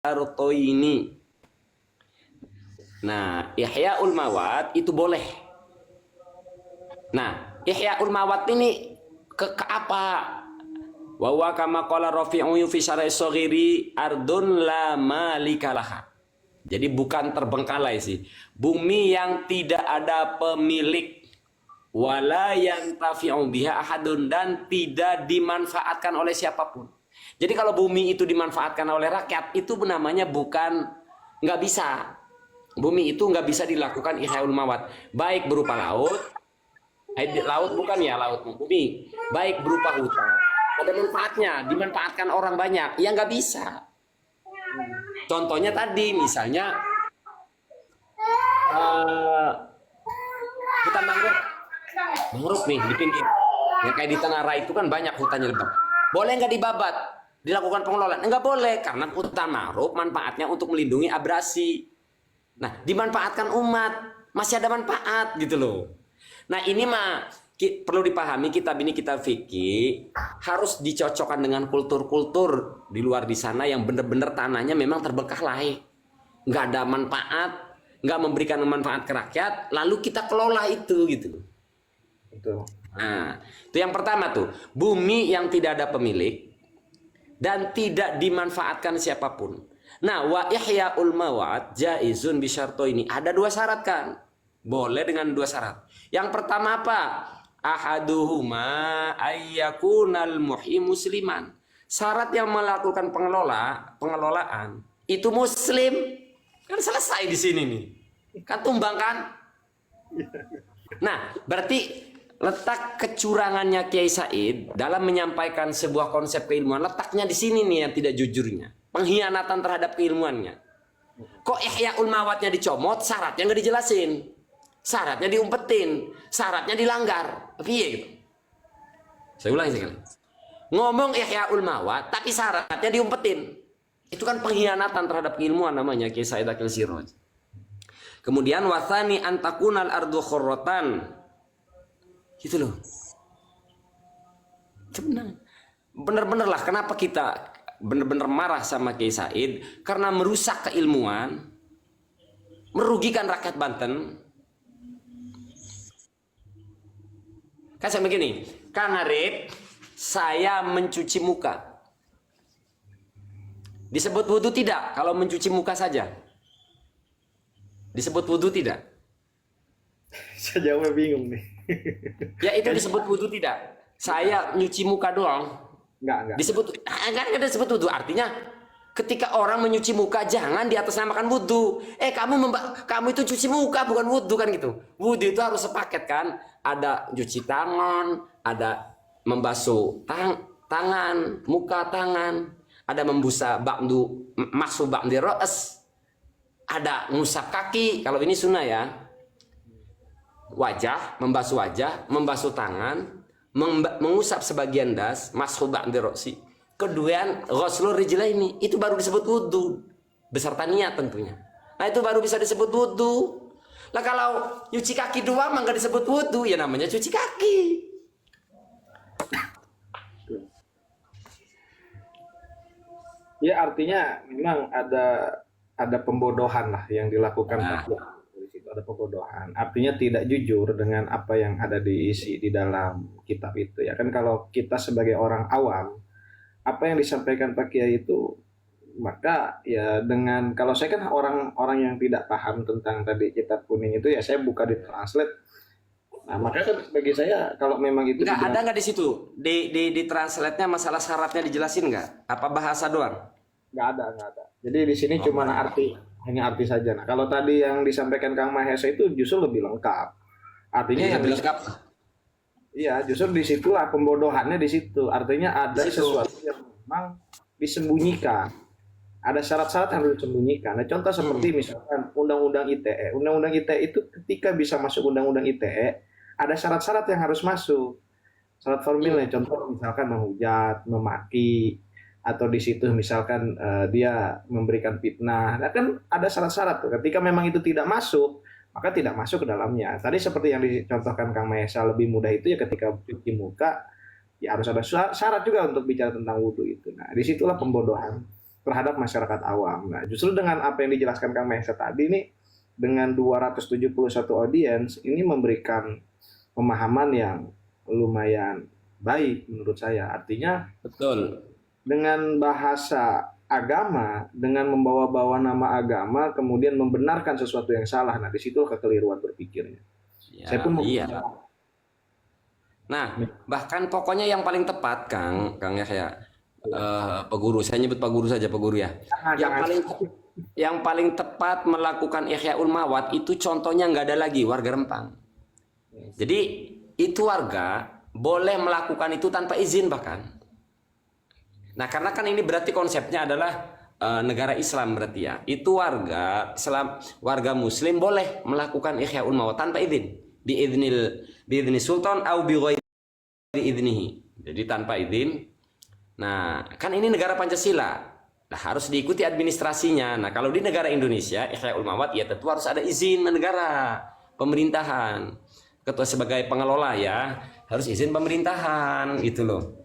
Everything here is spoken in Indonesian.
Artoini. Nah, Ihya'ul Mawat itu boleh. Nah, Ihya'ul Mawat ini ke apa? Wa wa kama qala Rafi'u fi syar'i shaghiri ardun la malikalaha. Jadi bukan terbengkalai sih. Bumi yang tidak ada pemilik, wala yantafi'u biha ahadun, dan tidak dimanfaatkan oleh siapapun. Jadi kalau bumi itu dimanfaatkan oleh rakyat, itu namanya bukan, nggak bisa. Bumi itu nggak bisa dilakukan Ihya'ul Mawat. Baik berupa laut, laut bukan ya, laut bumi. Baik berupa hutan, ada manfaatnya, dimanfaatkan orang banyak. Ya nggak bisa. Contohnya tadi misalnya hutan mangrove nih di pinggir. Ya kayak di Tanara itu kan banyak hutannya lebat. Boleh nggak dibabat? Dilakukan pengelolaan? Nggak boleh, karena hutan mangrove manfaatnya untuk melindungi abrasi. Nah, dimanfaatkan umat, masih ada manfaat gitu loh. Nah, ini mah perlu dipahami, kitab ini, kitab fikih, harus dicocokkan dengan kultur-kultur di luar di sana yang benar-benar tanahnya memang terbengkalai, nggak ada manfaat, nggak memberikan manfaat ke rakyat, lalu kita kelola itu gitu. Betul. Nah, itu yang pertama tuh, bumi yang tidak ada pemilik dan tidak dimanfaatkan siapapun. Nah, wa ihya'ul mawat jaizun bisyarto, ini ada dua syarat kan? Boleh dengan dua syarat. Yang pertama apa? Ahaduhuma ayyakunal muhyi musliman. Syarat yang melakukan pengelolaan itu muslim. Kan selesai di sini nih. Kan tumbang kan? Nah, berarti letak kecurangannya Kiai Said dalam menyampaikan sebuah konsep keilmuan, letaknya di sini nih yang tidak jujurnya. Pengkhianatan terhadap keilmuannya. Kok Ihya'ul Mawatnya dicomot, syaratnya nggak dijelasin. Syaratnya diumpetin, syaratnya dilanggar. Piye gitu. Saya ulangi sekali. Ngomong Ihya'ul Mawat, tapi syaratnya diumpetin. Itu kan pengkhianatan terhadap keilmuan namanya Kiai Said Akil Siraj. Kemudian wasani antakunal ardu khurratan. Gitu loh. Bener-bener lah, kenapa kita bener-bener marah sama Kiai Said? Karena merusak keilmuan, merugikan rakyat Banten. Kan saya begini, Kang Arif, saya mencuci muka. Disebut wudhu tidak kalau mencuci muka saja? Disebut wudhu tidak? Saya jawabnya bingung nih. Ya itu disebut wudhu tidak? Saya nyuci muka doang. Enggak. Enggak disebut wudhu. Artinya ketika orang menyuci muka jangan di atas namakan wudhu. Kamu itu cuci muka bukan wudhu kan gitu. Wudhu itu harus sepaket kan. Ada cuci tangan, ada membasuh tangan, muka tangan, ada membusa ba'du masuk ba'di ra's, ada ngusap kaki. Kalau ini sunnah ya. Wajah, membasuh tangan, mengusap sebagian das, masuk ba'di ra'si. Kemudian ghuslur rijlaini, itu baru disebut wudhu beserta niat tentunya. Nah itu baru bisa disebut wudhu. Lah kalau nyuci kaki doang mah nggak disebut wudhu, ya namanya cuci kaki. Ya artinya memang ada pembodohan lah yang dilakukan. Di situ ada pembodohan. Artinya tidak jujur dengan apa yang ada diisi di dalam kitab itu ya kan. Kalau kita sebagai orang awam, apa yang disampaikan Pak Kiai itu, maka ya dengan, kalau saya kan orang-orang yang tidak paham tentang tadi kitab kuning itu ya saya buka di translate. Nah maka kan bagi saya kalau memang itu Nggak ada nggak di situ di translate-nya masalah syaratnya dijelasin nggak? Apa bahasa doang? nggak ada. Jadi di sini cuma hanya arti saja. Nah kalau tadi yang disampaikan Kang Mahesa itu justru lebih lengkap. Artinya Lebih lengkap. Iya, justru disitulah pembodohannya di situ. Artinya ada sesuatu yang memang disembunyikan. Ada syarat-syarat yang harus disembunyikan. Nah, contoh seperti misalkan Undang-Undang ITE. Undang-Undang ITE itu ketika bisa masuk Undang-Undang ITE, ada syarat-syarat yang harus masuk. Syarat formilnya, contoh misalkan menghujat, memaki, atau di situ misalkan dia memberikan fitnah. Nah, kan ada syarat-syarat tuh. Ketika memang itu tidak masuk, maka tidak masuk ke dalamnya. Tadi seperti yang dicontohkan Kang Mahesa, lebih mudah itu ya ketika cuci muka, ya harus ada syarat juga untuk bicara tentang wudhu itu. Nah, disitulah pembodohan. terhadap masyarakat awam. Nah, justru dengan apa yang dijelaskan Kang Mehsa tadi nih, dengan 271 audiens, ini memberikan pemahaman yang lumayan baik menurut saya. Artinya Betul. dengan bahasa agama, dengan membawa-bawa nama agama, kemudian membenarkan sesuatu yang salah. Nah, di situ kekeliruan berpikirnya. Ya, Saya pun iya. Nah, bahkan pokoknya yang paling tepat, Kang Yahya, Pak Guru, saya nyebut Pak Guru saja, Pak Guru ya. Yang paling tepat melakukan Ihyaul Mawat itu contohnya nggak ada lagi warga Rempang. Jadi itu warga boleh melakukan itu tanpa izin bahkan. Nah, karena kan ini berarti konsepnya adalah negara Islam berarti ya. Itu warga Islam, warga Muslim boleh melakukan Ihyaul Mawat tanpa izin. Biidzni sultan au bi ghairi idnihi. Jadi tanpa izin. Nah, kan ini negara Pancasila. Nah, harus diikuti administrasinya. Nah, kalau di negara Indonesia, Ihyaul Mawat ya tentu harus ada izin negara, pemerintahan. Ketua sebagai pengelola ya, harus izin pemerintahan gitu loh.